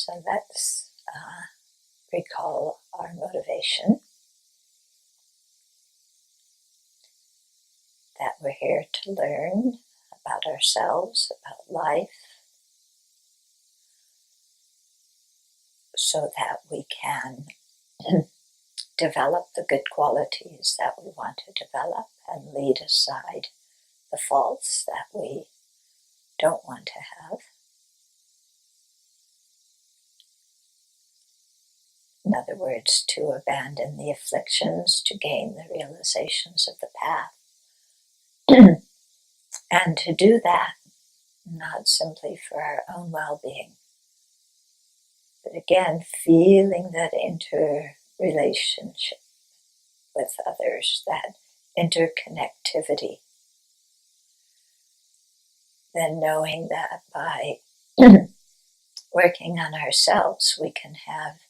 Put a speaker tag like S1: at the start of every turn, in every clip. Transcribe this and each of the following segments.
S1: So let's recall our motivation. That we're here to learn about ourselves, about life, so that we can develop the good qualities that we want to develop and lead aside the faults that we don't want to have. In other words, to abandon the afflictions, to gain the realizations of the path. And to do that, not simply for our own well-being, but again, feeling that interrelationship with others, that interconnectivity. Then knowing that by working on ourselves, we can have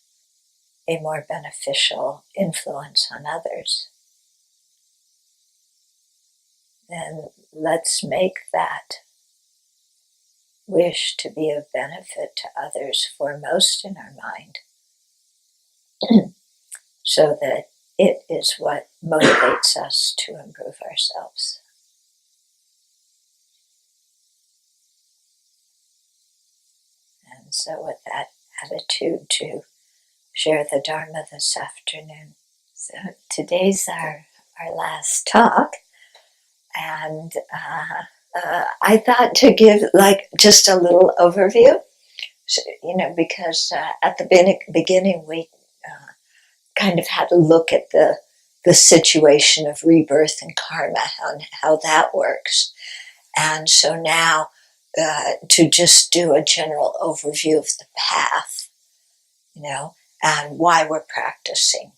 S1: a more beneficial influence on others. Then let's make that wish to be of benefit to others foremost in our mind, so that it is what motivates us to improve ourselves. And so with that attitude to share the Dharma this afternoon. So today's our last talk, and I thought to give just a little overview, because at the beginning we kind of had to look at the situation of rebirth and karma, how that works. And so now to just do a general overview of the path, and why we're practicing.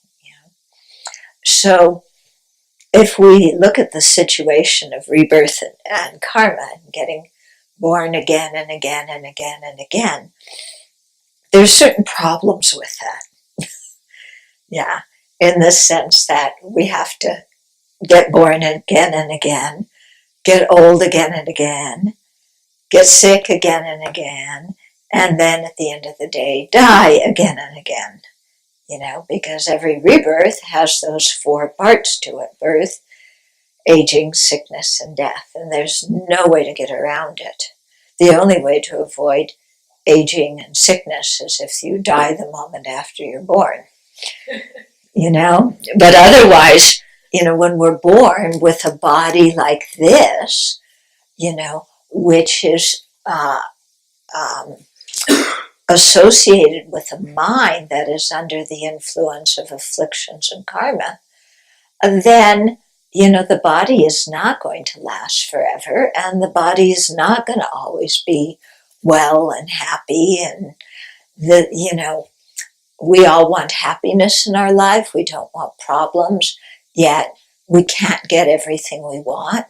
S1: So if we look at the situation of rebirth and karma, and getting born again and again and again and again, there's certain problems with that. Yeah, in the sense that we have to get born again and again, get old again and again, get sick again and again, and then at the end of the day, die again and again. Because every rebirth has those 4 parts to it: birth, aging, sickness, and death. And there's no way to get around it. The only way to avoid aging and sickness is if you die the moment after you're born. But otherwise, when we're born with a body like this, which is associated with a mind that is under the influence of afflictions and karma, then, the body is not going to last forever, and the body is not going to always be well and happy. And, we all want happiness in our life. We don't want problems, yet we can't get everything we want.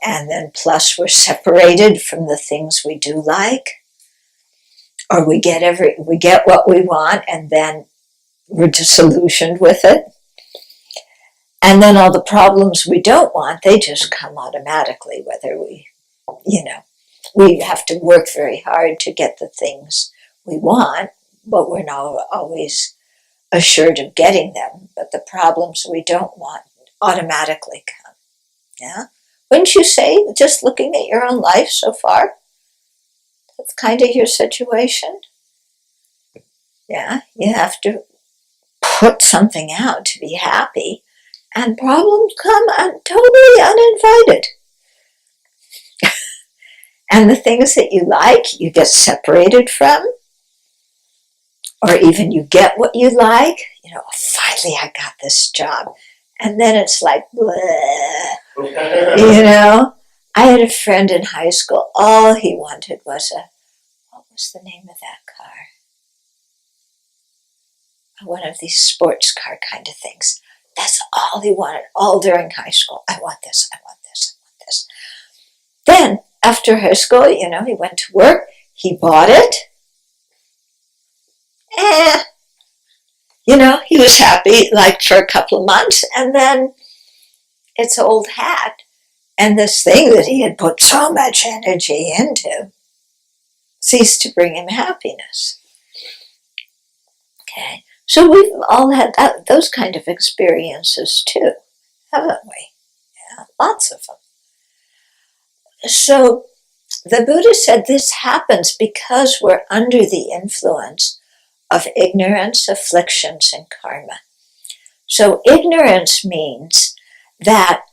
S1: And then plus we're separated from the things we do like. Or we get what we want, and then we're disillusioned with it. And then all the problems we don't want, they just come automatically, whether we have to work very hard to get the things we want, but we're not always assured of getting them. But the problems we don't want automatically come. Yeah? Wouldn't you say, just looking at your own life so far, that's kind of your situation? Yeah, you have to put something out to be happy, and problems come totally uninvited. And the things that you like, you get separated from, or even you get what you like. Finally I got this job. And then it's like, bleh. I had a friend in high school, all he wanted was what was the name of that car? One of these sports car kind of things. That's all he wanted, all during high school. I want this, I want this, I want this. Then, after high school, he went to work, he bought it. He was happy, for a couple of months, and then it's old hat. And this thing that he had put so much energy into cease to bring him happiness. Okay, so we've all had those kind of experiences too, haven't we? Yeah, lots of them. So the Buddha said this happens because we're under the influence of ignorance, afflictions, and karma. So ignorance means that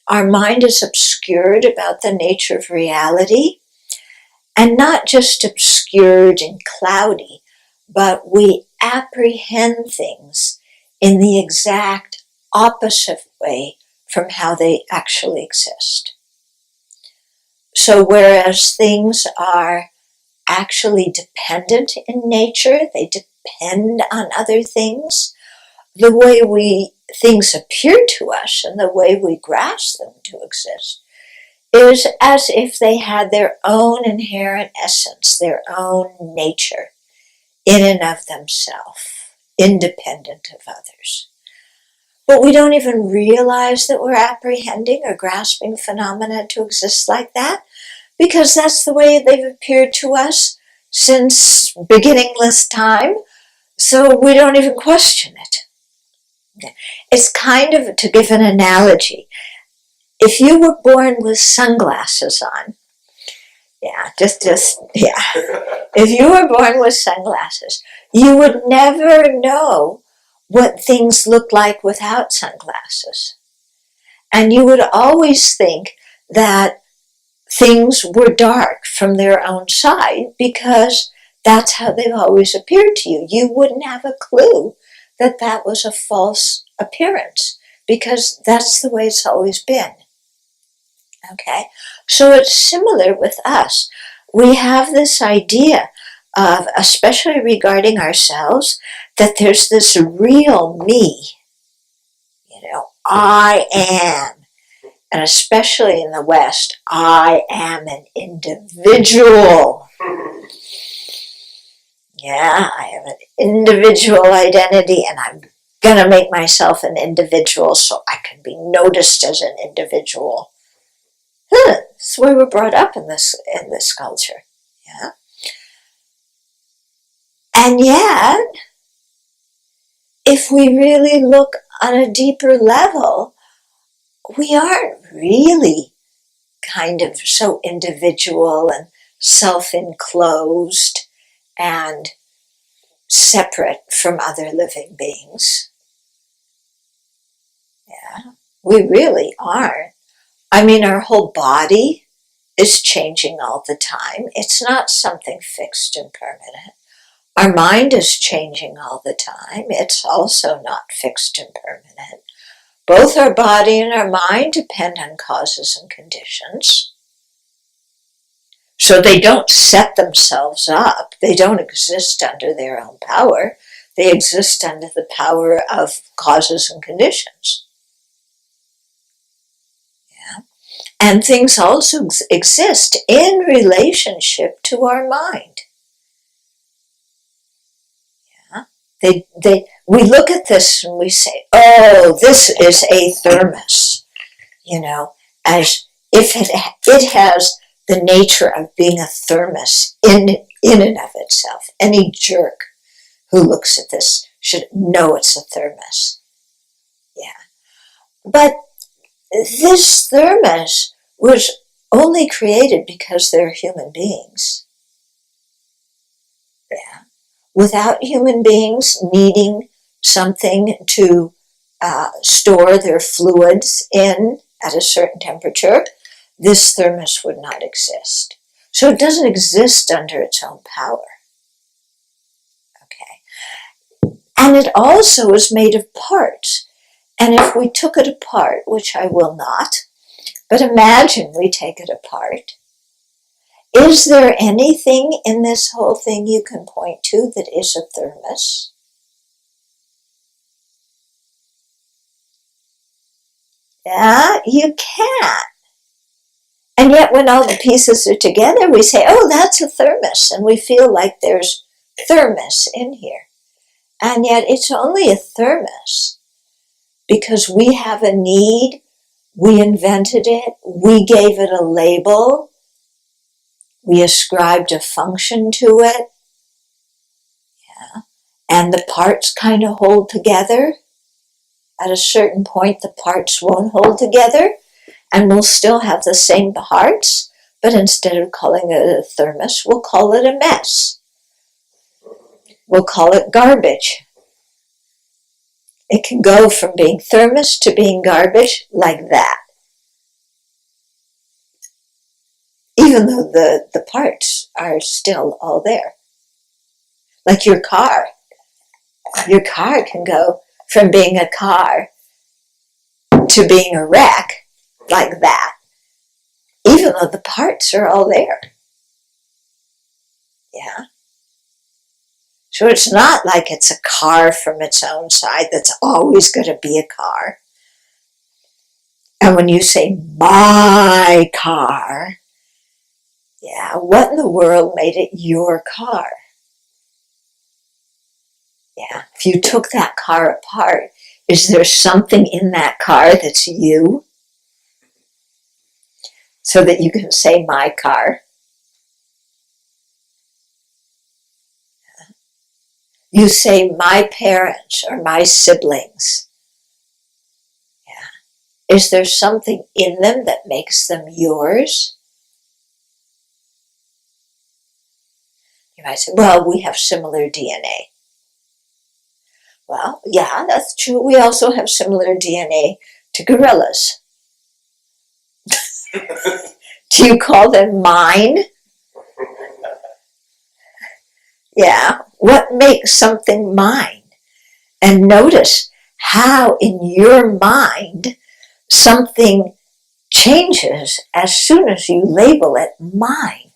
S1: our mind is obscured about the nature of reality, and not just obscured and cloudy, but we apprehend things in the exact opposite way from how they actually exist. So whereas things are actually dependent in nature, they depend on other things, the way things appear to us and the way we grasp them to exist is as if they had their own inherent essence, their own nature in and of themselves, independent of others. But we don't even realize that we're apprehending or grasping phenomena to exist like that, because that's the way they've appeared to us since beginningless time, so we don't even question it. It's kind of, to give an analogy, if you were born with sunglasses on, if you were born with sunglasses, you would never know what things look like without sunglasses. And you would always think that things were dark from their own side because that's how they've always appeared to you. You wouldn't have a clue that that was a false appearance because that's the way it's always been. Okay? So it's similar with us. We have this idea of, especially regarding ourselves, that there's this real me. I am. And especially in the West, I am an individual. Yeah, I have an individual identity, and I'm going to make myself an individual so I can be noticed as an individual. That's the way we're brought up in this culture. Yeah. And yet, if we really look on a deeper level, we aren't really kind of so individual and self-enclosed and separate from other living beings. Yeah, we really aren't. I mean, our whole body is changing all the time. It's not something fixed and permanent. Our mind is changing all the time. It's also not fixed and permanent. Both our body and our mind depend on causes and conditions. So they don't set themselves up. They don't exist under their own power. They exist under the power of causes and conditions. Yeah. And things also exist in relationship to our mind. We look at this and we say, oh, this is a thermos, as if it has the nature of being a thermos in and of itself. Any jerk who looks at this should know it's a thermos. Yeah. But this thermos was only created because they're human beings. Yeah. Without human beings needing something to store their fluids in at a certain temperature, this thermos would not exist. So it doesn't exist under its own power. Okay. And it also is made of parts. And if we took it apart, which I will not, but imagine we take it apart, is there anything in this whole thing you can point to that is a thermos? Yeah, you can't. And yet when all the pieces are together, we say, oh, that's a thermos. And we feel like there's thermos in here. And yet it's only a thermos because we have a need, we invented it, we gave it a label, we ascribed a function to it, and the parts kind of hold together. At a certain point, the parts won't hold together, and we'll still have the same parts, but instead of calling it a thermos, we'll call it a mess. We'll call it garbage. It can go from being thermos to being garbage like that. Even though the parts are still all there. Like your car. Your car can go from being a car to being a wreck like that, even though the parts are all there. Yeah. So it's not like it's a car from its own side that's always going to be a car. And when you say my car, yeah, what in the world made it your car? Yeah, if you took that car apart, is there something in that car that's you? So that you can say my car. You say my parents or my siblings. Yeah. Is there something in them that makes them yours? You might say, well, we have similar DNA. Well, yeah, that's true. We also have similar DNA to gorillas. Do you call them mine? Yeah. What makes something mine? And notice how in your mind something changes as soon as you label it mine.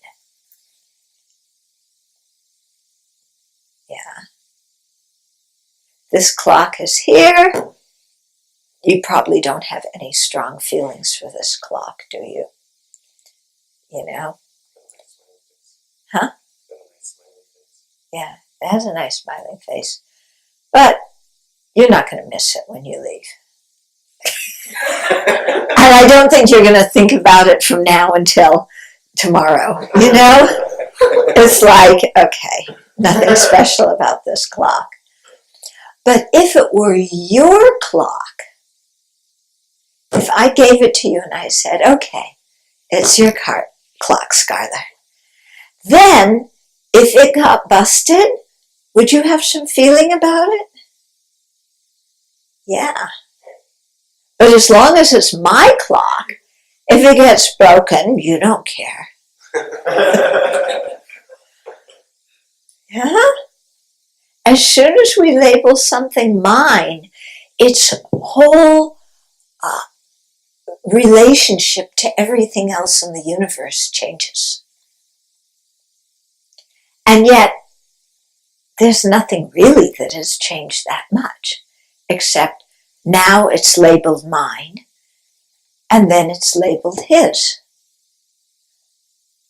S1: Yeah. This clock is here. You probably don't have any strong feelings for this clock, do you? You know? Huh? Yeah, it has a nice smiling face. But you're not going to miss it when you leave. And I don't think you're going to think about it from now until tomorrow, you know? It's like, okay, nothing special about this clock. But if it were your clock, if I gave it to you and I said, okay, it's your clock, Scarlett, then if it got busted, would you have some feeling about it? Yeah. But as long as it's my clock, if it gets broken, you don't care. Yeah? As soon as we label something mine, its whole relationship to everything else in the universe changes. And yet, there's nothing really that has changed that much, except now it's labeled mine, and then it's labeled his.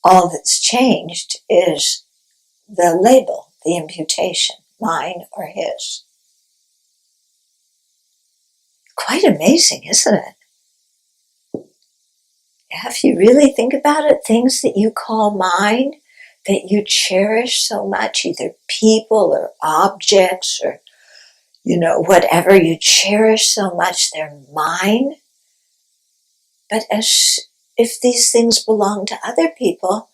S1: All that's changed is the label, the imputation, mine or his. Quite amazing, isn't it? Yeah, if you really think about it, things that you call mine, that you cherish so much, either people or objects or, whatever you cherish so much, they're mine. But if these things belong to other people,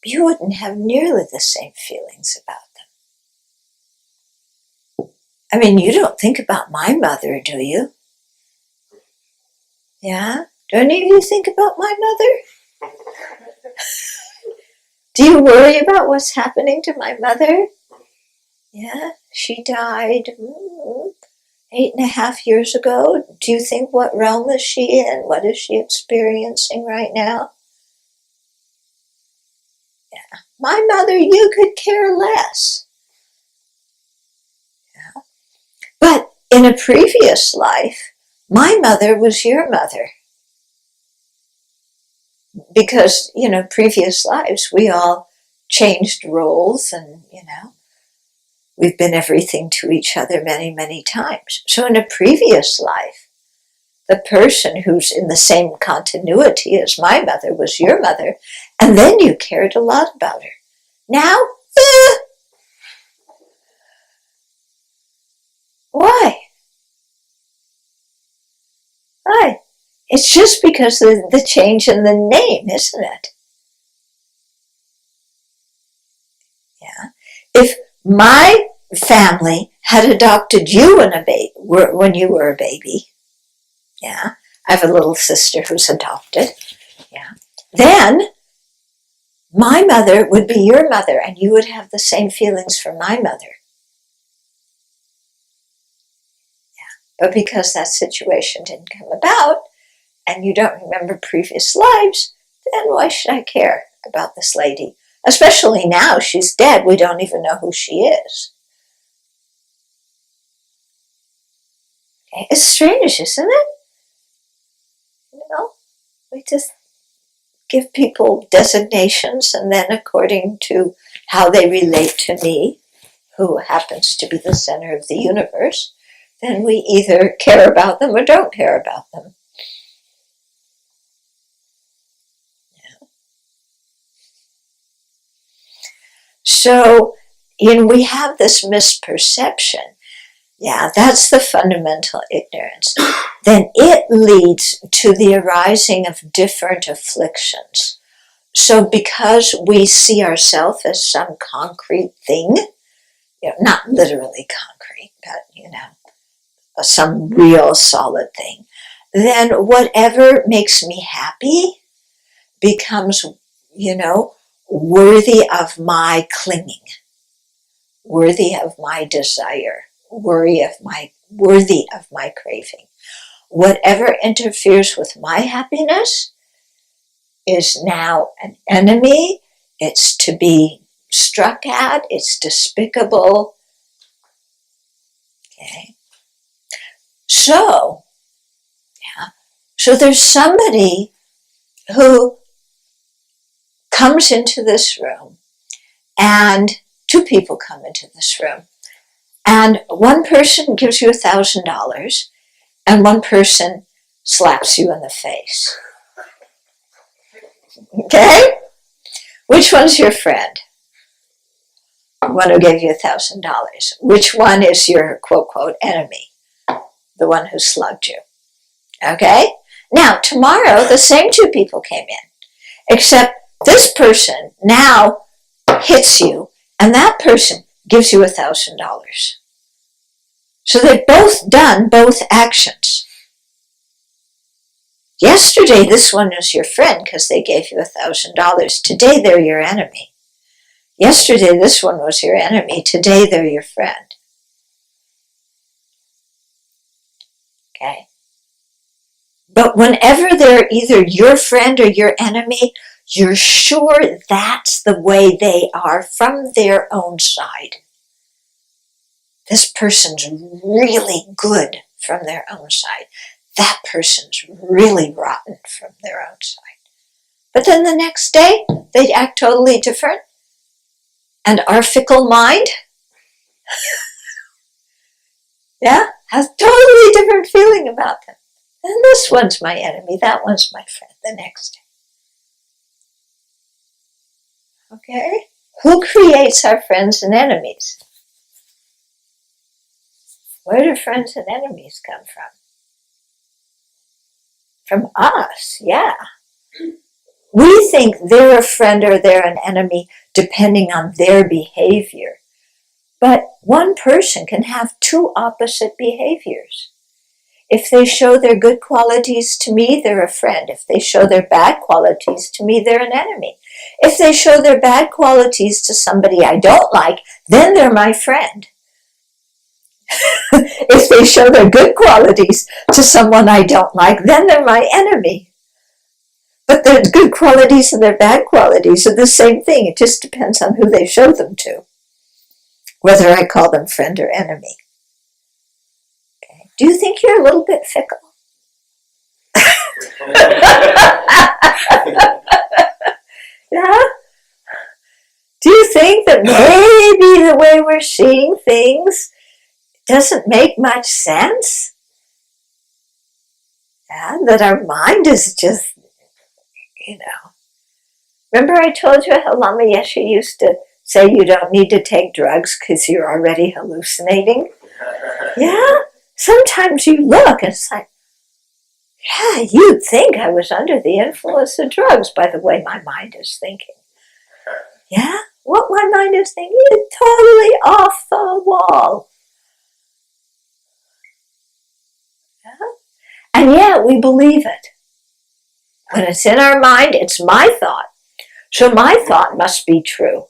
S1: you wouldn't have nearly the same feelings about them. I mean, you don't think about my mother, do you? Yeah? Do any of you think about my mother? Do you worry about what's happening to my mother? Yeah, she died 8.5 years ago. Do you think, what realm is she in? What is she experiencing right now? Yeah. My mother, you could care less. Yeah. But in a previous life, my mother was your mother. Because, previous lives, we all changed roles and, we've been everything to each other many, many times. So in a previous life, the person who's in the same continuity as my mother was your mother, And then you cared a lot about her. Now, why? Why? It's just because of the change in the name, isn't it? Yeah. If my family had adopted you when you were a baby, yeah, I have a little sister who's adopted, yeah, then my mother would be your mother and you would have the same feelings for my mother. Yeah. But because that situation didn't come about and you don't remember previous lives, then why should I care about this lady? Especially now she's dead, we don't even know who she is. Okay. It's strange, isn't it? You know, we just give people designations and then according to how they relate to me, who happens to be the center of the universe, then we either care about them or don't care about them. Yeah. So, we have this misperception. Yeah, that's the fundamental ignorance. Then it leads to the arising of different afflictions. So because we see ourselves as some concrete thing, not literally concrete, but some real solid thing, then whatever makes me happy becomes, worthy of my clinging, worthy of my desire, worthy of my craving. Whatever interferes with my happiness is now an enemy. It's to be struck at. It's despicable. Okay. So there's somebody who comes into this room, and two people come into this room, and one person gives you $1,000, and one person slaps you in the face. Okay? Which one's your friend? The one who gave you $1,000. Which one is your quote enemy? The one who slugged you. Okay? Now, tomorrow, the same two people came in, except this person now hits you, and that person gives you $1,000. So they've both done both actions. Yesterday, this one was your friend because they gave you $1,000. Today, they're your enemy. Yesterday, this one was your enemy. Today, they're your friend. Okay? But whenever they're either your friend or your enemy, you're sure that's the way they are from their own side. This person's really good from their own side. That person's really rotten from their own side. But then the next day, they act totally different. And our fickle mind, has totally different feeling about them. And this one's my enemy, that one's my friend the next day. Okay? Who creates our friends and enemies? Where do friends and enemies come from? From us, yeah. We think they're a friend or they're an enemy depending on their behavior. But one person can have two opposite behaviors. If they show their good qualities to me, they're a friend. If they show their bad qualities to me, they're an enemy. If they show their bad qualities to somebody I don't like, then they're my friend. If they show their good qualities to someone I don't like, then they're my enemy. But their good qualities and their bad qualities are the same thing. It just depends on who they show them to, whether I call them friend or enemy. Okay. Do you think you're a little bit fickle? Yeah? Do you think that maybe the way we're seeing things doesn't make much sense? Yeah, that our mind is just, Remember I told you how Lama Yeshe used to say you don't need to take drugs because you're already hallucinating? Yeah? Sometimes you look and it's like, yeah, you'd think I was under the influence of drugs by the way my mind is thinking. Yeah? What my mind is thinking is totally off the wall. Yeah? And yet we believe it. When it's in our mind, it's my thought. So my thought must be true.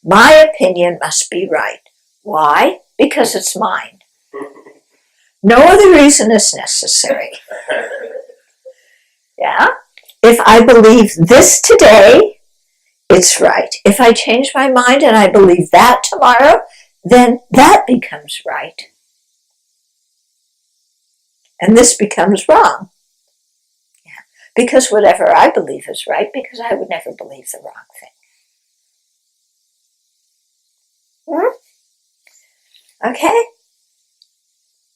S1: My opinion must be right. Why? Because it's mine. No other reason is necessary. Yeah? If I believe this today, it's right. If I change my mind and I believe that tomorrow, then that becomes right. And this becomes wrong. Yeah. Because whatever I believe is right, because I would never believe the wrong thing. Okay?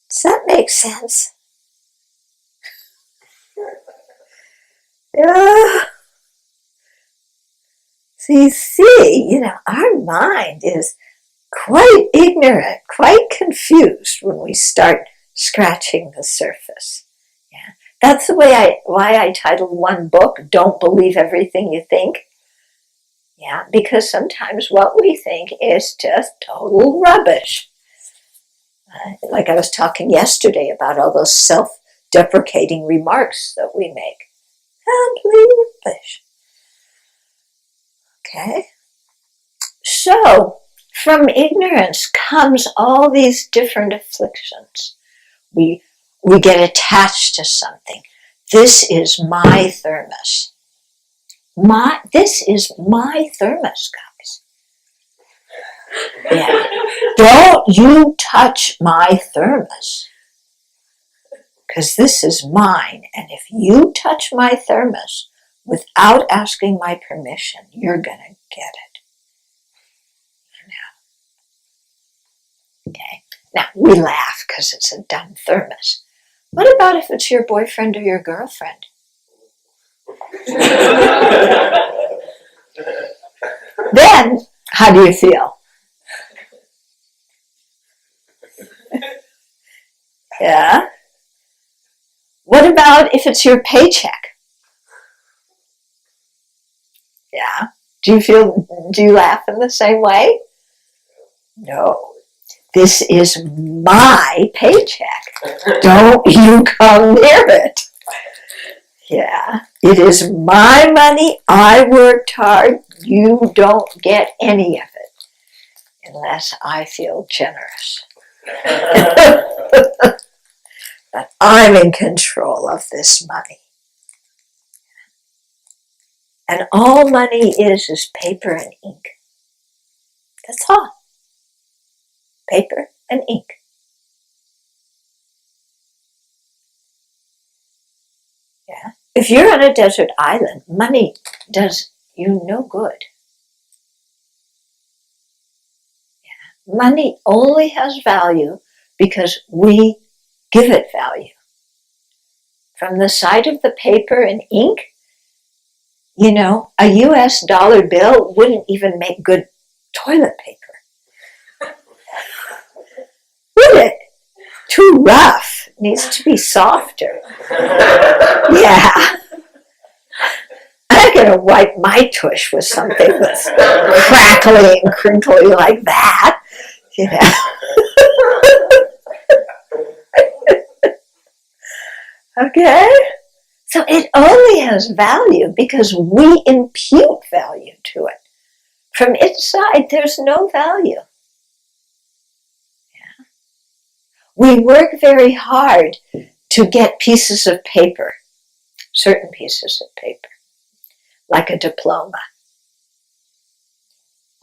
S1: Does that make sense? So you see, our mind is quite ignorant, quite confused when we start scratching the surface. Yeah. That's the why I titled one book, Don't Believe Everything You Think. Yeah, because sometimes what we think is just total rubbish. Like I was talking yesterday about all those self-deprecating remarks that we make. Complete rubbish. Okay? So, from ignorance comes all these different afflictions. We get attached to something. This is my thermos. This is my thermos, guys. Yeah. Don't you touch my thermos. Because this is mine. And if you touch my thermos without asking my permission, you're going to get it. Okay. Now, we laugh because it's a dumb thermos. What about if it's your boyfriend or your girlfriend? Then, how do you feel? Yeah. What about if it's your paycheck? Yeah. Do you laugh in the same way? No. This is my paycheck. Don't you come near it. Yeah. It is my money. I worked hard. You don't get any of it unless I feel generous. But I'm in control of this money. And all money is paper and ink. That's all. Paper and ink. Yeah. If you're on a desert island, money does you no good. Yeah. Money only has value because we give it value. From the sight of the paper and ink, a US dollar bill wouldn't even make good toilet paper. Would it? Too rough. It needs to be softer. Yeah. I'm going to wipe my tush with something that's crackly and crinkly like that. Okay? So it only has value because we impute value to it. From inside, there's no value. Yeah. We work very hard to get pieces of paper, certain pieces of paper, like a diploma.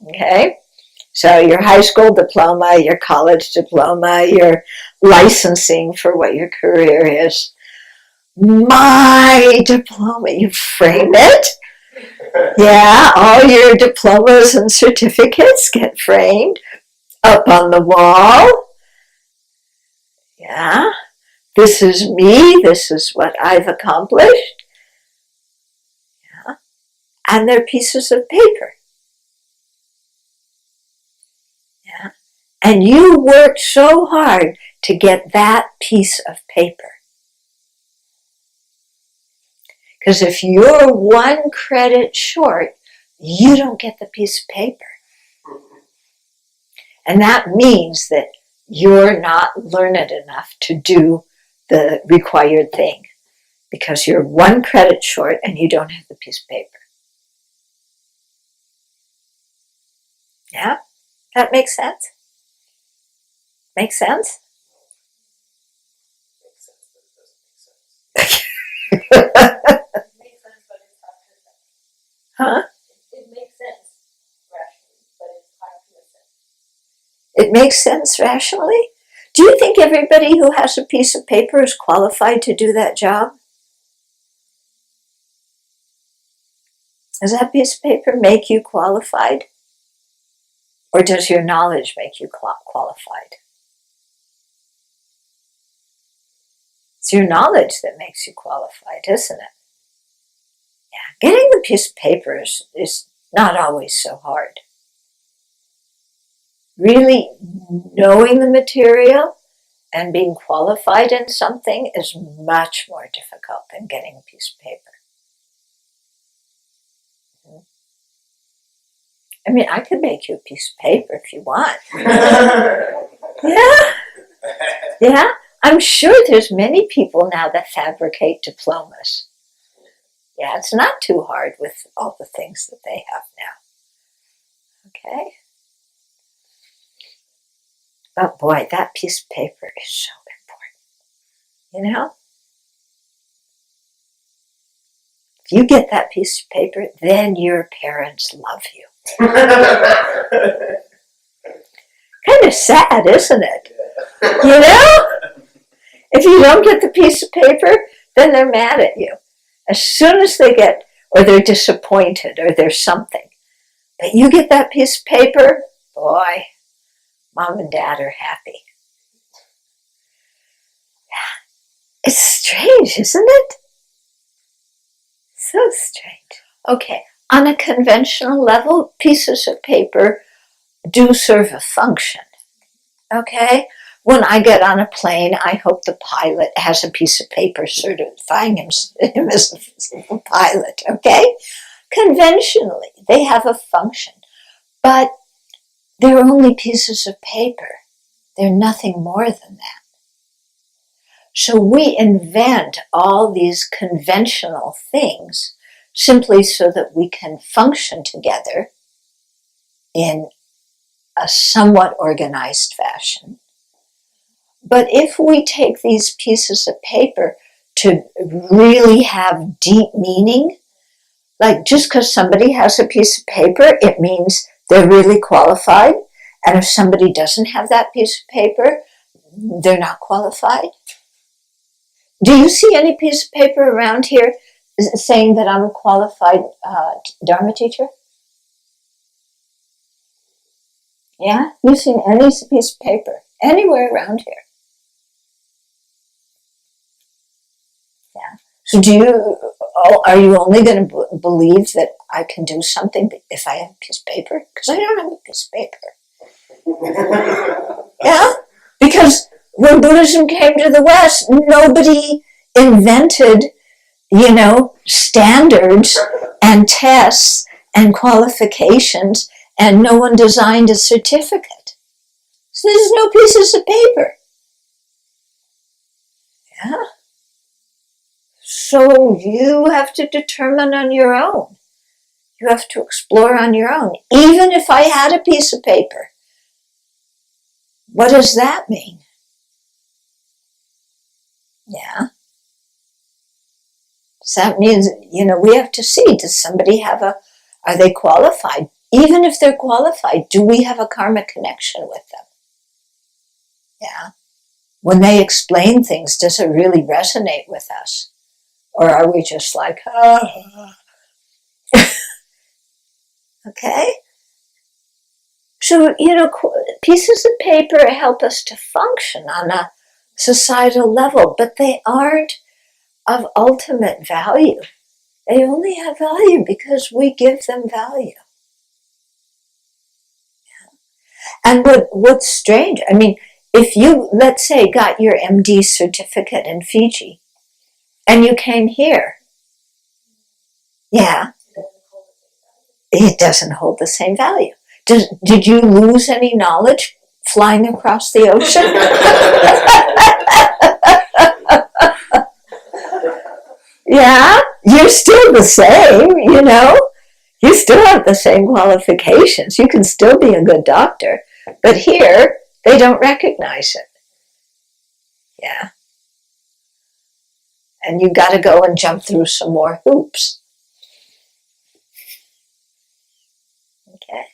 S1: Okay? So your high school diploma, your college diploma, your licensing for what your career is. My diploma, you frame it. Yeah, all your diplomas and certificates get framed up on the wall. Yeah, this is me, this is what I've accomplished. Yeah. and they're pieces of paper. Yeah? And you worked so hard to get that piece of paper. Because if you're 1 credit short, you don't get the piece of paper. And that means that you're not learned enough to do the required thing. Because you're 1 credit short and you don't have the piece of paper. Yeah? That makes sense? Makes sense?
S2: Makes sense, but it doesn't make sense. It makes sense, but it's hard to accept.
S1: Huh?
S2: It makes sense rationally, but it's hard to accept.
S1: It makes sense rationally? Do you think everybody who has a piece of paper is qualified to do that job? Does that piece of paper make you qualified? Or does your knowledge make you qualified? It's your knowledge that makes you qualified, isn't it? Yeah, getting the piece of paper is not always so hard. Really knowing the material and being qualified in something is much more difficult than getting a piece of paper. I mean, I could make you a piece of paper if you want. Yeah. Yeah. I'm sure there's many people now that fabricate diplomas. Yeah, it's not too hard with all the things that they have now. Okay? But boy, that piece of paper is so important. You know? If you get that piece of paper, then your parents love you. Kind of sad, isn't it? You know? If you don't get the piece of paper, then they're mad at you. As soon as they get, or they're disappointed, or there's something. But you get that piece of paper, boy, Mom and Dad are happy. It's strange, isn't it? So strange. Okay, on a conventional level, pieces of paper do serve a function. Okay? When I get on a plane, I hope the pilot has a piece of paper certifying him as a pilot. Okay? Conventionally, they have a function. But they're only pieces of paper. They're nothing more than that. So we invent all these conventional things simply so that we can function together in a somewhat organized fashion. But if we take these pieces of paper to really have deep meaning, like just because somebody has a piece of paper, it means they're really qualified. And if somebody doesn't have that piece of paper, they're not qualified. Do you see any piece of paper around here saying that I'm a qualified Dharma teacher? Yeah? You've seen any piece of paper anywhere around here? Yeah. So are you only going to believe that I can do something if I have a piece of paper? Because I don't have a piece of paper. Yeah? Because when Buddhism came to the West, nobody invented, standards and tests and qualifications, and no one designed a certificate. So there's no pieces of paper. Yeah? So you have to determine on your own. You have to explore on your own. Even if I had a piece of paper, what does that mean? Yeah. So that means, we have to see, does somebody are they qualified? Even if they're qualified, do we have a karmic connection with them? Yeah. When they explain things, does it really resonate with us? Or are we just like, oh. Okay? So, pieces of paper help us to function on a societal level, but they aren't of ultimate value. They only have value because we give them value. And what's strange, I mean, if you, let's say, got your MD certificate in Fiji, and you came here, yeah, it doesn't hold the same value. Did you lose any knowledge flying across the ocean? Yeah, you're still the same, you know. You still have the same qualifications. You can still be a good doctor. But here, they don't recognize it. Yeah. And you got to go and jump through some more hoops. Okay.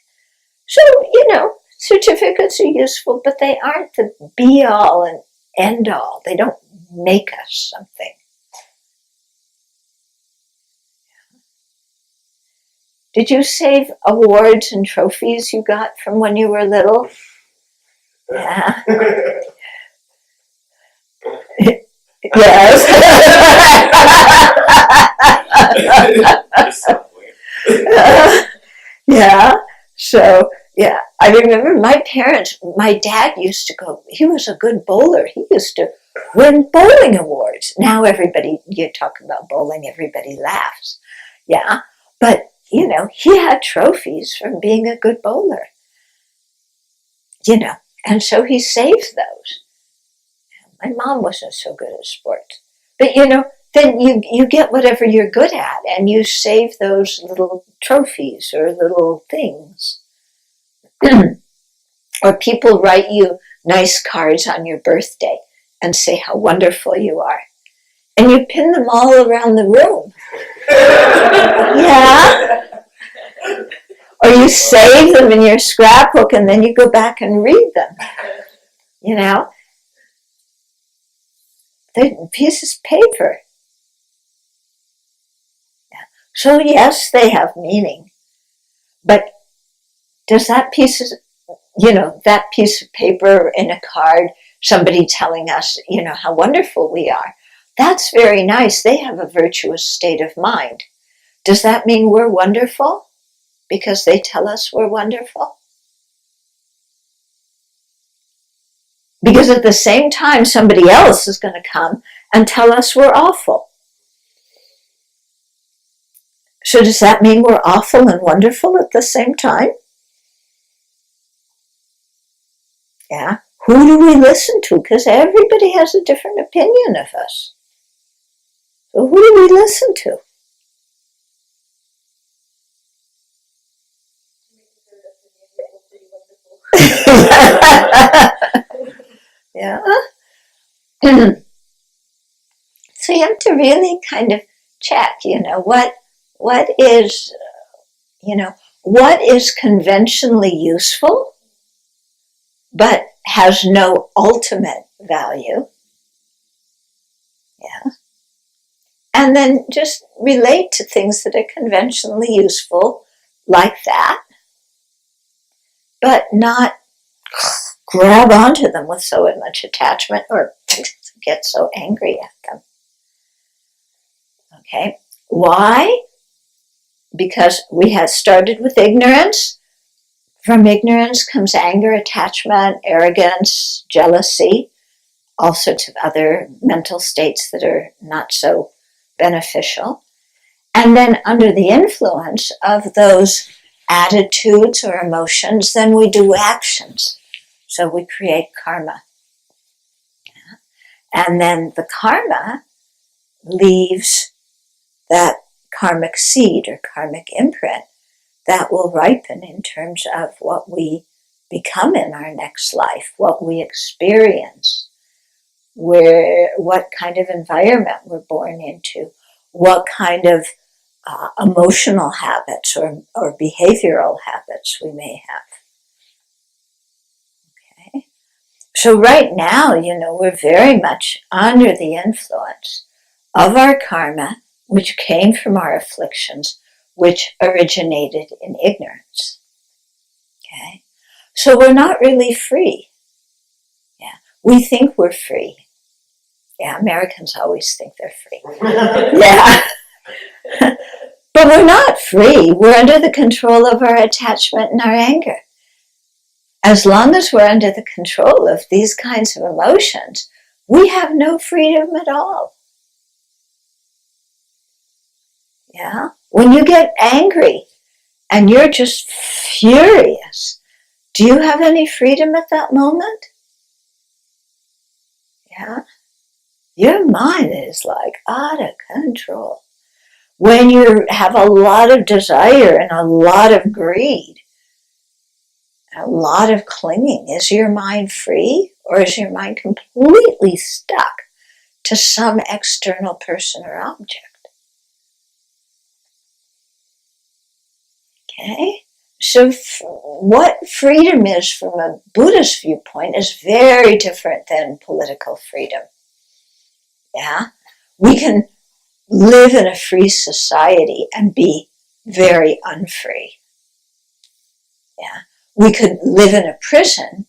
S1: So, you know, certificates are useful, but they aren't the be-all and end-all. They don't make us something. Did you save awards and trophies you got from when you were little? Yeah. Yes. Yeah. So, yeah. I remember my parents, my dad used to go, he was a good bowler. He used to win bowling awards. Now everybody, you talk about bowling, everybody laughs. Yeah. But, you know, he had trophies from being a good bowler. You know, and so he saved those. My mom wasn't so good at sports. But, you know, then you get whatever you're good at and you save those little trophies or little things. Or people write you nice cards on your birthday and say how wonderful you are. And you pin them all around the room. Yeah. Or you save them in your scrapbook and then you go back and read them. You know? They're pieces of paper. Yeah. So yes, they have meaning. But does that piece of, you know, that piece of paper in a card, somebody telling us, you know, how wonderful we are, that's very nice. They have a virtuous state of mind. Does that mean we're wonderful because they tell us we're wonderful? Because at the same time, somebody else is going to come and tell us we're awful. So does that mean we're awful and wonderful at the same time? Yeah. Who do we listen to? Because everybody has a different opinion of us. So who do we listen to? Yeah. So you have to really kind of check, you know, what is, you know, what is conventionally useful but has no ultimate value. Yeah. And then just relate to things that are conventionally useful like that, but not grab onto them with so much attachment or get so angry at them. Okay, why? Because we had started with ignorance. From ignorance comes anger, attachment, arrogance, jealousy, all sorts of other mental states that are not so beneficial. And then under the influence of those attitudes or emotions, then we do actions. So we create karma. And then the karma leaves that karmic seed or karmic imprint that will ripen in terms of what we become in our next life, what we experience, what kind of environment we're born into, what kind of emotional habits or behavioral habits we may have. Okay. So right now, you know, we're very much under the influence of our karma, which came from our afflictions, which originated in ignorance. Okay? So we're not really free. Yeah. We think we're free. Yeah, Americans always think they're free. Yeah. But we're not free. We're under the control of our attachment and our anger. As long as we're under the control of these kinds of emotions, we have no freedom at all. Yeah? When you get angry and you're just furious, do you have any freedom at that moment? Yeah? Your mind is like out of control. When you have a lot of desire and a lot of greed, a lot of clinging, is your mind free, or is your mind completely stuck to some external person or object? Okay? So what freedom is from a Buddhist viewpoint is very different than political freedom. Yeah? We can live in a free society and be very unfree. Yeah? We could live in a prison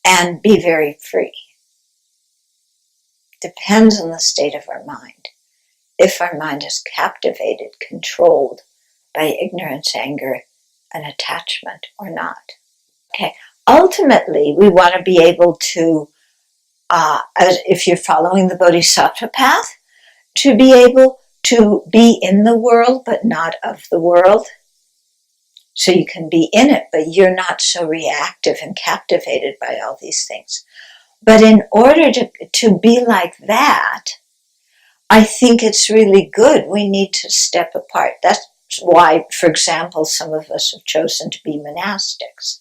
S1: and be very free. Depends on the state of our mind. If our mind is captivated, controlled by ignorance, anger, and attachment or not. Okay. Ultimately, we want to be able to, if you're following the Bodhisattva path, to be able to be in the world but not of the world. So you can be in it, but you're not so reactive and captivated by all these things. But in order to be like that, I think it's really good. We need to step apart. That's why, for example, some of us have chosen to be monastics.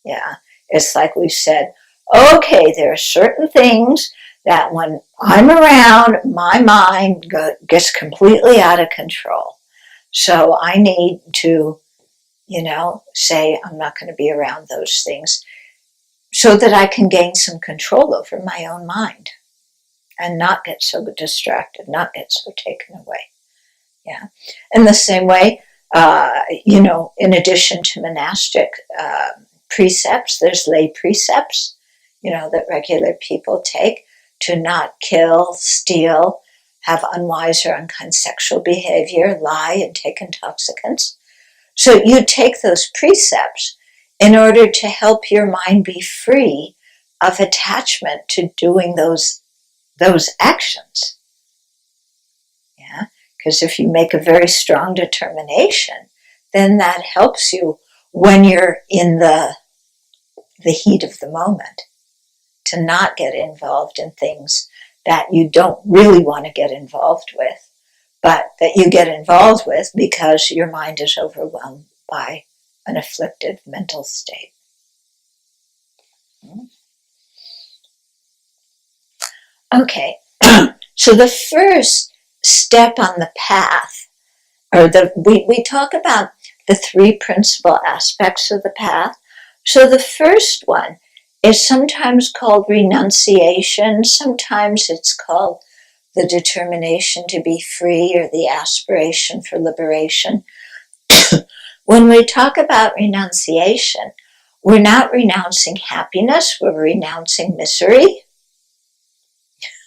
S1: Yeah, it's like we've said, okay, there are certain things that when I'm around, my mind gets completely out of control. So I need to, say I'm not going to be around those things so that I can gain some control over my own mind and not get so distracted, not get so taken away. Yeah. In the same way, in addition to monastic precepts, there's lay precepts, that regular people take to not kill, steal, have unwise or unkind sexual behavior, lie, and take intoxicants. So you take those precepts in order to help your mind be free of attachment to doing those actions. Yeah, because if you make a very strong determination, then that helps you when you're in the heat of the moment to not get involved in things that you don't really want to get involved with, but that you get involved with because your mind is overwhelmed by an afflicted mental state. Okay, so the first step on the path, we talk about the three principal aspects of the path. So the first one is sometimes called renunciation, sometimes it's called the determination to be free or the aspiration for liberation. When we talk about renunciation, we're not renouncing happiness, we're renouncing misery.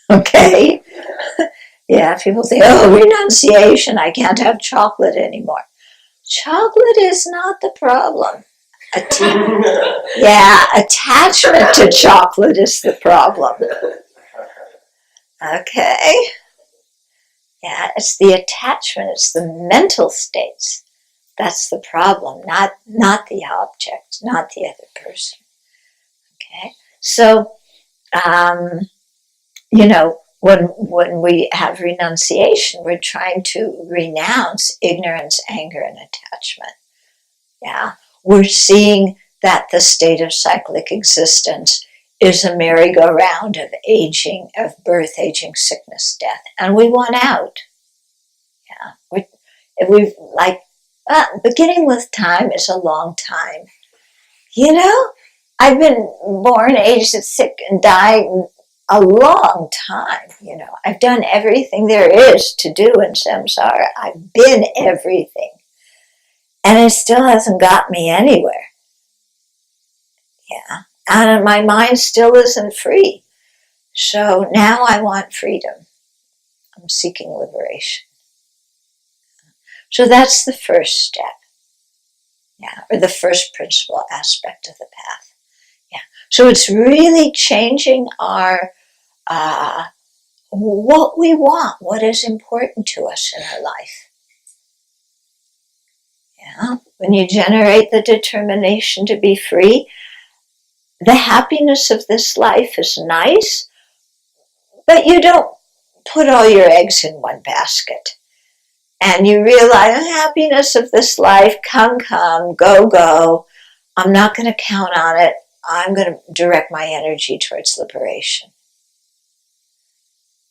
S1: Okay? Yeah, people say, renunciation, I can't have chocolate anymore. Chocolate is not the problem. Attachment to chocolate is the problem. Okay? Yeah, it's the attachment, it's the mental states. That's the problem, not the object, not the other person. Okay? So, when we have renunciation, we're trying to renounce ignorance, anger, and attachment. Yeah, we're seeing that the state of cyclic existence is a merry-go-round of aging, of birth, aging, sickness, death, and we want out. Yeah, beginning with time is a long time. I've been born, aged, sick, and died a long time. I've done everything there is to do in samsara. I've been everything. And it still hasn't got me anywhere. Yeah. And my mind still isn't free. So now I want freedom. I'm seeking liberation. So that's the first step. Yeah, or the first principal aspect of the path. Yeah. So it's really changing our what we want, what is important to us in our life. Yeah. When you generate the determination to be free, the happiness of this life is nice, but you don't put all your eggs in one basket. And you realize the happiness of this life, come, go, go. I'm not going to count on it. I'm going to direct my energy towards liberation.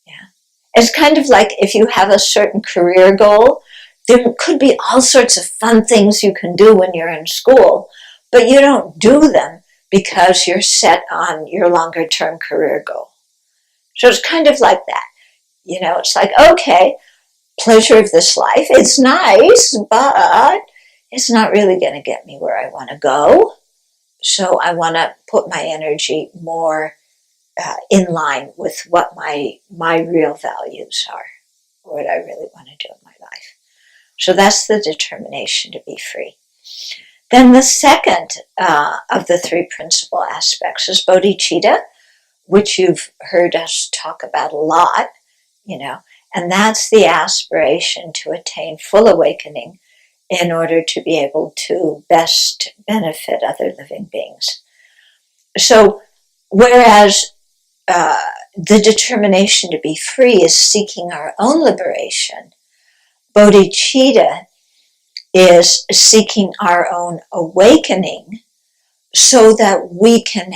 S1: Yeah. It's kind of like if you have a certain career goal, there could be all sorts of fun things you can do when you're in school, but you don't do them because you're set on your longer term career goal. So it's kind of like that. It's like, okay, pleasure of this life, it's nice, but it's not really going to get me where I want to go. So I want to put my energy more in line with what my real values are, what I really want to do in my life. So that's the determination to be free. Then the second of the three principal aspects is bodhicitta, which you've heard us talk about a lot, and that's the aspiration to attain full awakening in order to be able to best benefit other living beings. So, whereas the determination to be free is seeking our own liberation, bodhicitta is seeking our own awakening so that we can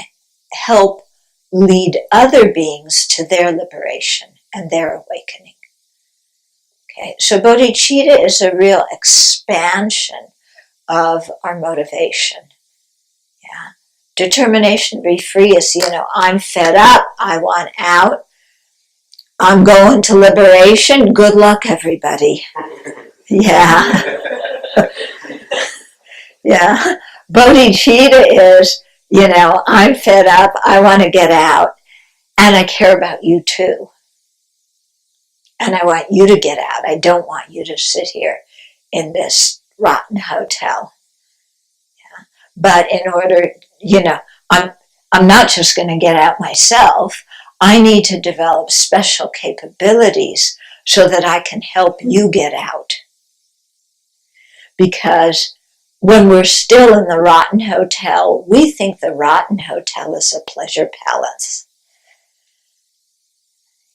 S1: help lead other beings to their liberation and their awakening. Okay, so bodhicitta is a real expansion of our motivation. Yeah. Determination to be free is, I'm fed up, I want out, I'm going to liberation, good luck everybody. Yeah. Yeah. Bodhicitta is, I'm fed up, I want to get out, and I care about you too. And I want you to get out. I don't want you to sit here in this rotten hotel. Yeah. But in order, I'm not just going to get out myself. I need to develop special capabilities so that I can help you get out. Because when we're still in the rotten hotel, we think the rotten hotel is a pleasure palace.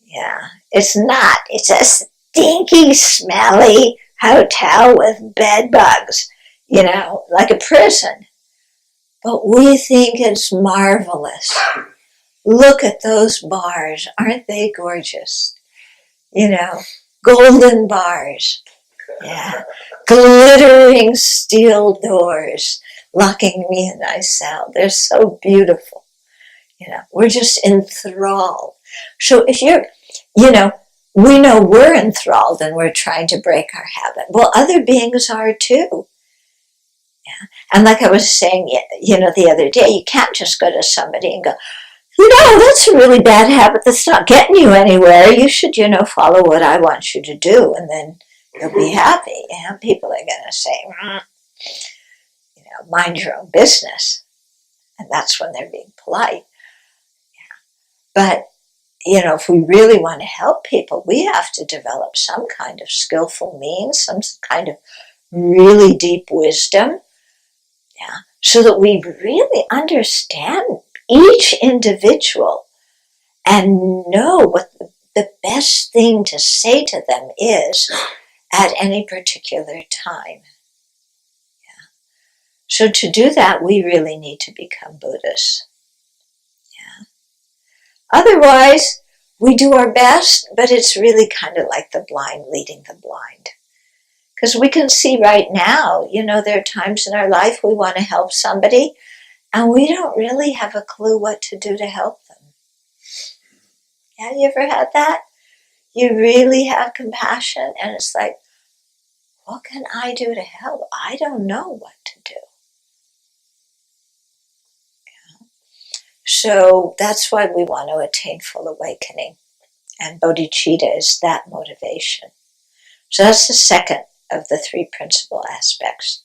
S1: Yeah, it's not. It's a stinky, smelly hotel with bed bugs, like a prison. But we think it's marvelous. Look at those bars. Aren't they gorgeous? Golden bars. Yeah. Glittering steel doors locking me in my cell. They're so beautiful. We're just enthralled. So if you're, we know we're enthralled and we're trying to break our habit. Well, other beings are too. Yeah. And like I was saying, the other day, you can't just go to somebody and go, that's a really bad habit that's not getting you anywhere. You should, follow what I want you to do, and then you'll be happy. People are going to say, mind your own business. And that's when they're being polite. Yeah. But, if we really want to help people, we have to develop some kind of skillful means, some kind of really deep wisdom, so that we really understand each individual and know what the best thing to say to them is at any particular time. Yeah. So to do that, we really need to become Buddhists. Yeah. Otherwise, we do our best, but it's really kind of like the blind leading the blind. Because we can see right now, there are times in our life we want to help somebody, and we don't really have a clue what to do to help them. Have you ever had that? You really have compassion, and it's like, what can I do to help? I don't know what to do. Yeah. So that's why we want to attain full awakening. And bodhicitta is that motivation. So that's the second of the three principal aspects.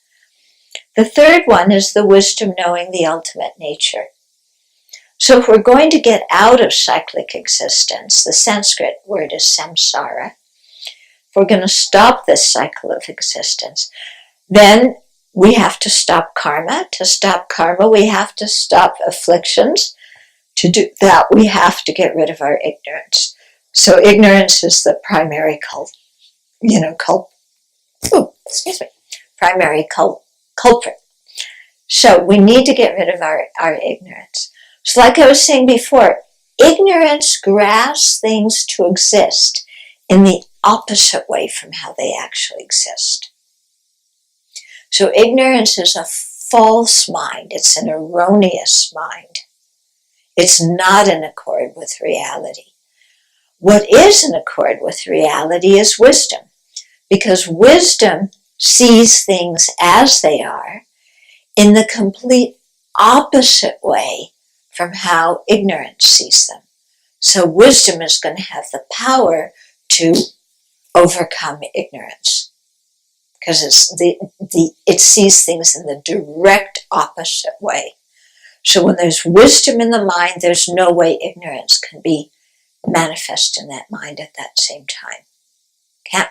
S1: The third one is the wisdom knowing the ultimate nature. So if we're going to get out of cyclic existence, the Sanskrit word is samsara, if we're going to stop this cycle of existence, then we have to stop karma. To stop karma, we have to stop afflictions. To do that, we have to get rid of our ignorance. So ignorance is the primary culprit. So we need to get rid of our ignorance. So like I was saying before, ignorance grasps things to exist in the opposite way from how they actually exist. So ignorance is a false mind. It's an erroneous mind. It's not in accord with reality. What is in accord with reality is wisdom, because wisdom sees things as they are in the complete opposite way from how ignorance sees them. So wisdom is going to have the power to overcome ignorance, because it sees things in the direct opposite way. So when there's wisdom in the mind, there's no way ignorance can be manifest in that mind at that same time. Can't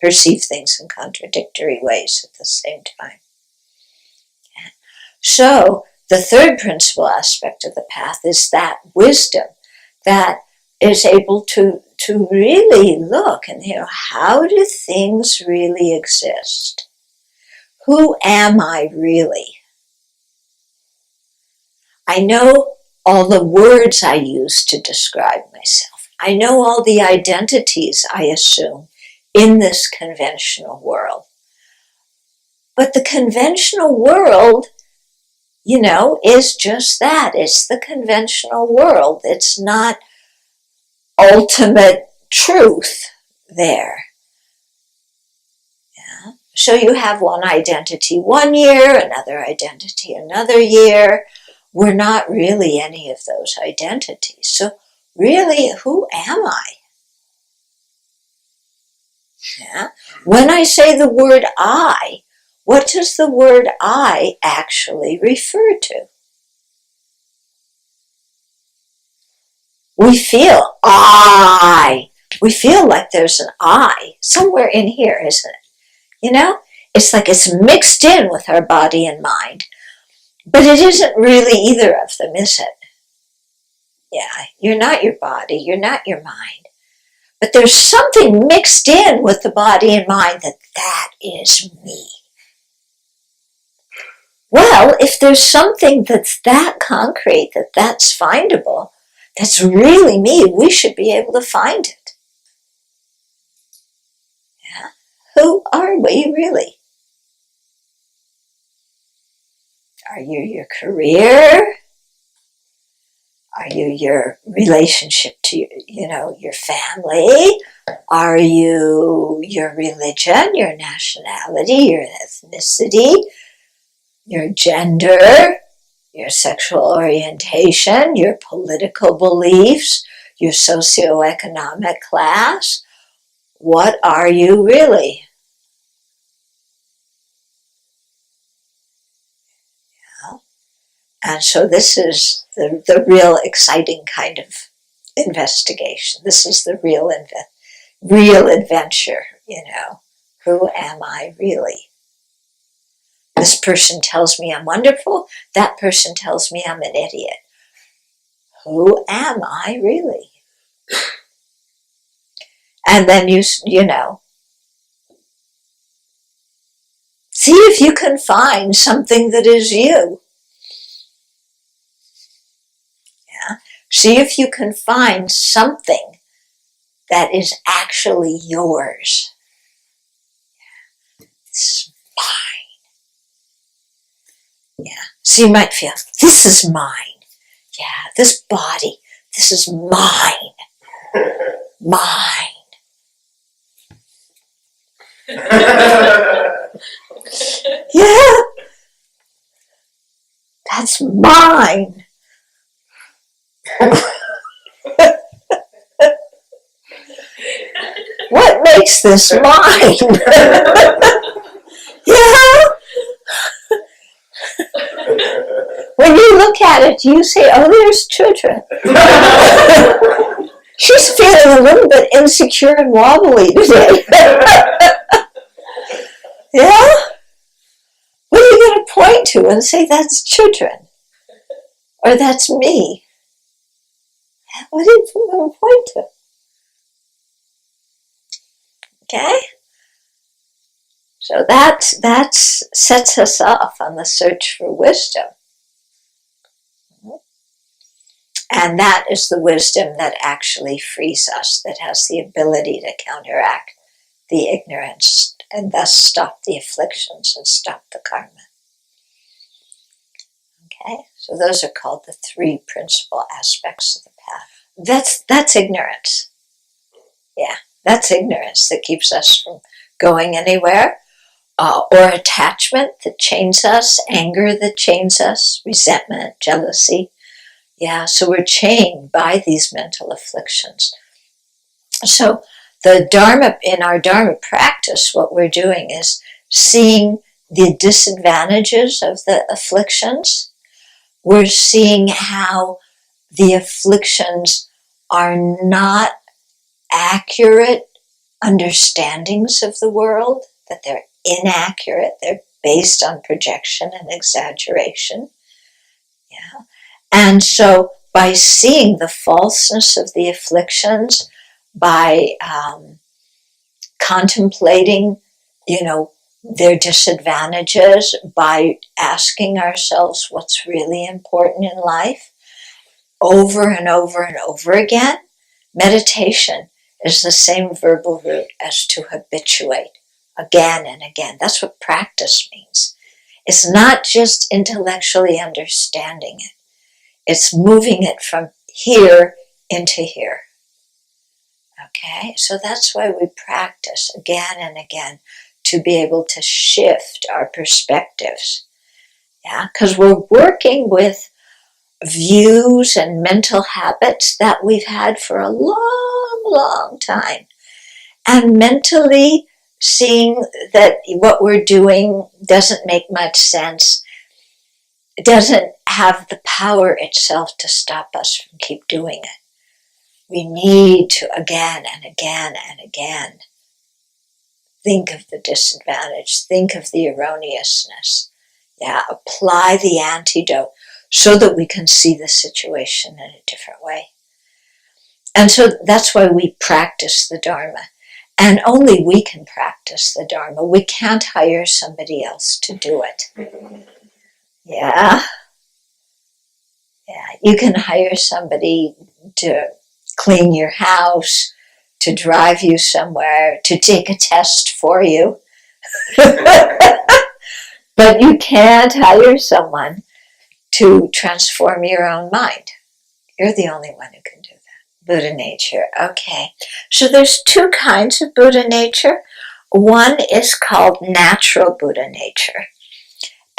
S1: perceive things in contradictory ways at the same time. Yeah. So the third principal aspect of the path is that wisdom that is able to really look and how do things really exist? Who am I really? I know all the words I use to describe myself. I know all the identities I assume in this conventional world. But the conventional world, is just that. It's the conventional world. It's not ultimate truth there. Yeah? So you have one identity one year, another identity another year. We're not really any of those identities. So really, who am I? Yeah? When I say the word I, what does the word I actually refer to? We feel I. We feel like there's an I somewhere in here, isn't it? It's like it's mixed in with our body and mind. But it isn't really either of them, is it? Yeah, you're not your body, you're not your mind. But there's something mixed in with the body and mind that is me. Well, if there's something that's that concrete, that's findable, that's really me, we should be able to find it. Yeah? Who are we really? Are you your career? Are you your relationship to your family? Are you your religion, your nationality, your ethnicity, your gender, your sexual orientation, your political beliefs, your socioeconomic class? What are you really? And so this is the real exciting kind of investigation. This is the real adventure, Who am I really? This person tells me I'm wonderful. That person tells me I'm an idiot. Who am I really? And then see if you can find something that is you. See if you can find something that is actually yours. It's mine. Yeah. So you might feel, this is mine. Yeah, this body, this is mine. Mine. Yeah. That's mine. what makes this mine? Yeah. When you look at it, you say, oh, there's children. She's feeling a little bit insecure and wobbly today. Yeah? What are you going to point to and say, that's children? Or that's me? What are you going to point to? Okay? So that sets us off on the search for wisdom. And that is the wisdom that actually frees us, that has the ability to counteract the ignorance and thus stop the afflictions and stop the karma. Okay, so those are called the three principal aspects of the path. That's ignorance. Yeah, that's ignorance that keeps us from going anywhere, or attachment that chains us, anger that chains us, resentment, jealousy. Yeah, so we're chained by these mental afflictions. So the Dharma, in our Dharma practice, what we're doing is seeing the disadvantages of the afflictions. We're seeing how the afflictions are not accurate understandings of the world, that they're inaccurate, they're based on projection and exaggeration. Yeah. And so by seeing the falseness of the afflictions, by contemplating, their disadvantages, by asking ourselves what's really important in life over and over and over again, meditation is the same verbal root as to habituate again and again. That's what practice means. It's not just intellectually understanding it. It's moving it from here into here. Okay, so that's why we practice again and again, to be able to shift our perspectives. Yeah, because we're working with views and mental habits that we've had for a long, long time. And mentally seeing that what we're doing doesn't make much sense, it doesn't have the power itself to stop us from keep doing it. We need to again and again and again think of the disadvantage, think of the erroneousness. Yeah, apply the antidote so that we can see the situation in a different way. And so that's why we practice the Dharma. And only we can practice the Dharma. We can't hire somebody else to do it. Yeah. Yeah, you can hire somebody to clean your house, to drive you somewhere, to take a test for you. But you can't hire someone to transform your own mind. You're the only one who can do that. Buddha nature. Okay. So there's two kinds of Buddha nature. One is called natural Buddha nature.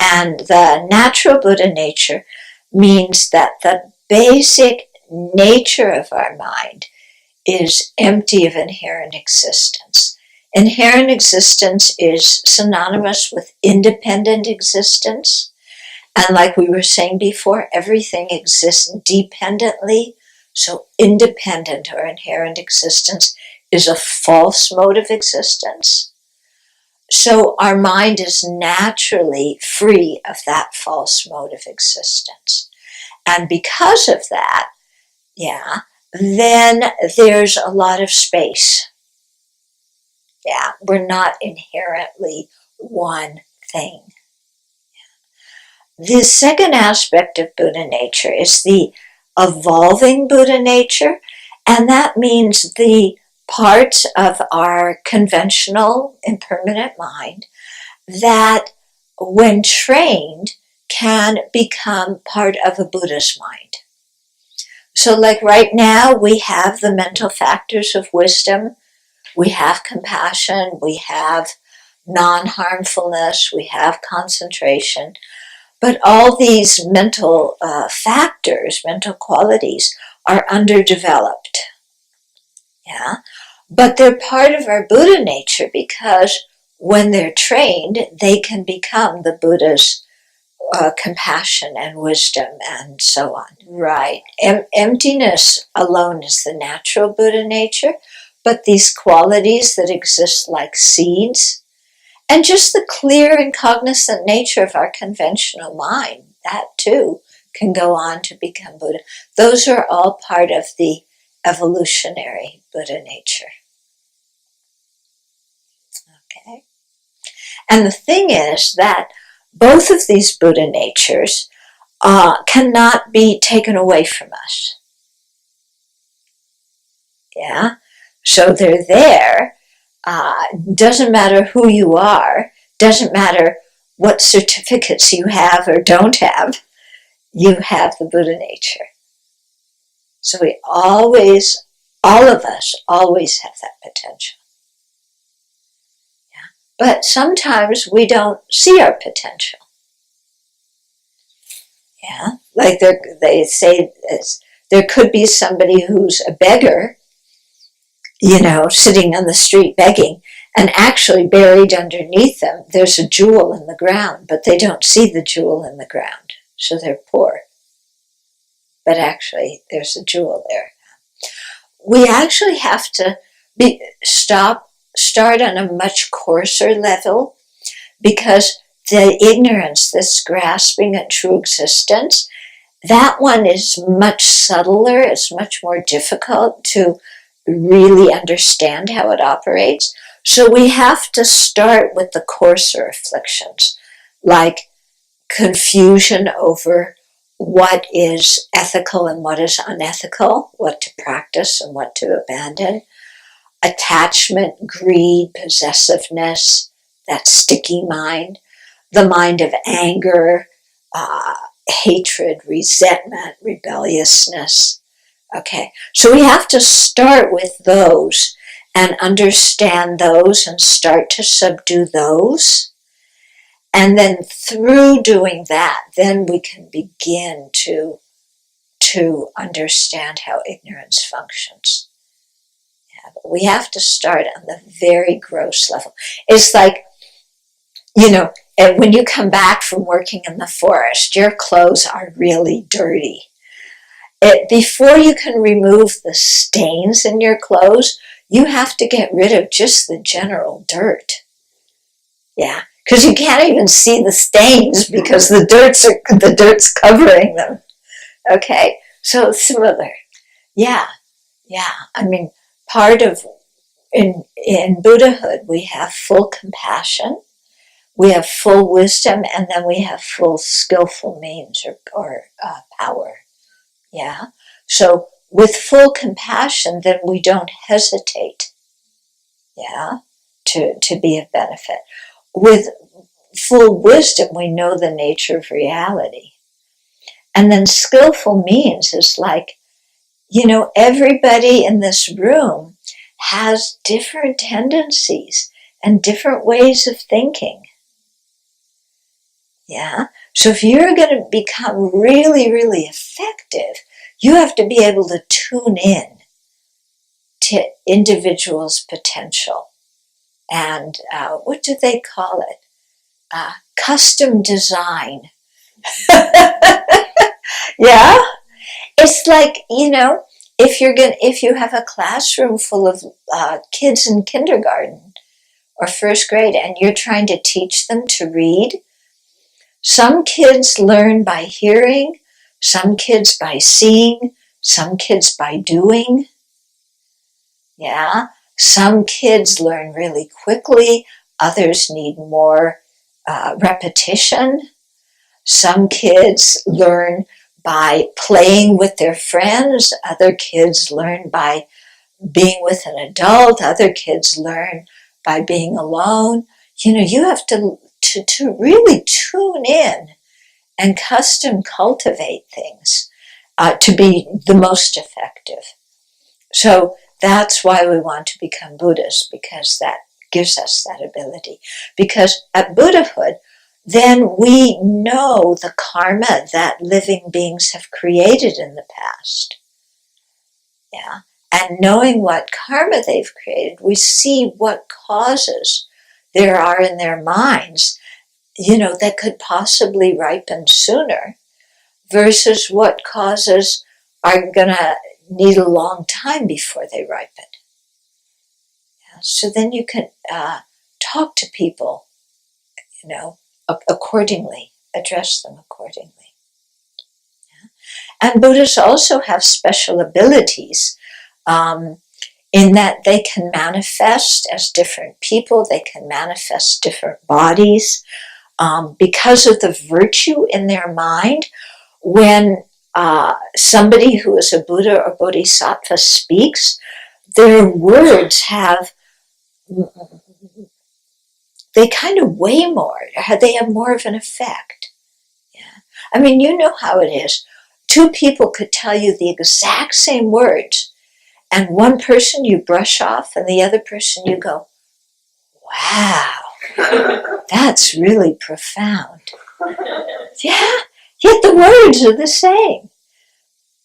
S1: And the natural Buddha nature means that the basic nature of our mind is empty of inherent existence. Inherent existence is synonymous with independent existence. And like we were saying before, everything exists dependently. So independent or inherent existence is a false mode of existence. So our mind is naturally free of that false mode of existence. And because of that, then there's a lot of space. Yeah, we're not inherently one thing. The second aspect of Buddha nature is the evolving Buddha nature, and that means the parts of our conventional impermanent mind that, when trained, can become part of a Buddha's mind. So like right now, we have the mental factors of wisdom, we have compassion, we have non-harmfulness, we have concentration, but all these mental factors, mental qualities, are underdeveloped. Yeah, But they're part of our Buddha nature because when they're trained, they can become the Buddha's compassion and wisdom and so on. Right. Emptiness alone is the natural Buddha nature, but these qualities that exist like seeds, and just the clear and cognizant nature of our conventional mind, that too can go on to become Buddha. Those are all part of the evolutionary Buddha nature. Okay? And the thing is that both of these Buddha natures cannot be taken away from us. Yeah? So they're there. Doesn't matter who you are, doesn't matter what certificates you have or don't have, you have the Buddha nature. So we always, all of us, always have that potential. Yeah? But sometimes we don't see our potential. Yeah? Like they say there could be somebody who's a beggar, sitting on the street begging, and actually buried underneath them, there's a jewel in the ground, but they don't see the jewel in the ground, so they're poor. But actually, there's a jewel there. We actually have to start on a much coarser level, because the ignorance, this grasping at true existence, that one is much subtler, it's much more difficult to really understand how it operates. So we have to start with the coarser afflictions, like confusion over what is ethical and what is unethical, what to practice and what to abandon, attachment, greed, possessiveness, that sticky mind, the mind of anger, hatred, resentment, rebelliousness. Okay, so we have to start with those and understand those and start to subdue those. And then through doing that, then we can begin to understand how ignorance functions. Yeah, but we have to start on the very gross level. It's like, when you come back from working in the forest, your clothes are really dirty. Before you can remove the stains in your clothes, you have to get rid of just the general dirt. Yeah, because you can't even see the stains because the dirt's covering them. Okay, so similar. Yeah. I mean, part of in Buddhahood we have full compassion, we have full wisdom, and then we have full skillful means or power. Yeah. So with full compassion, then we don't hesitate. Yeah. To be of benefit. With full wisdom, we know the nature of reality. And then skillful means is like, everybody in this room has different tendencies and different ways of thinking. Yeah. So if you're going to become really, really effective, you have to be able to tune in to individuals' potential. And what do they call it? Custom design. Yeah. It's like, if you have a classroom full of kids in kindergarten or first grade and you're trying to teach them to read, some kids learn by hearing, some kids by seeing, some kids by doing. Yeah. Some kids learn really quickly, others need more repetition. Some kids learn by playing with their friends, other kids learn by being with an adult, other kids learn by being alone. You have to really tune in and custom cultivate things to be the most effective. So that's why we want to become Buddhists, because that gives us that ability. Because at Buddhahood, then we know the karma that living beings have created in the past. Yeah. And knowing what karma they've created, we see what causes there are in their minds, that could possibly ripen sooner, versus what causes are going to need a long time before they ripen. So then you can talk to people, accordingly, address them accordingly. And Buddhas also have special abilities in that they can manifest as different people, they can manifest different bodies. Because of the virtue in their mind, when somebody who is a Buddha or Bodhisattva speaks, their words they kind of weigh more, they have more of an effect. Yeah. I mean, you know how it is. Two people could tell you the exact same words, and one person you brush off, and the other person you go, wow, that's really profound. Yeah, yet the words are the same.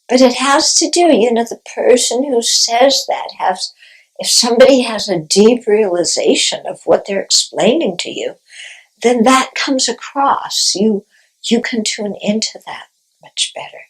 S1: But it has to do, the person who says that if somebody has a deep realization of what they're explaining to you, then that comes across. You can tune into that much better.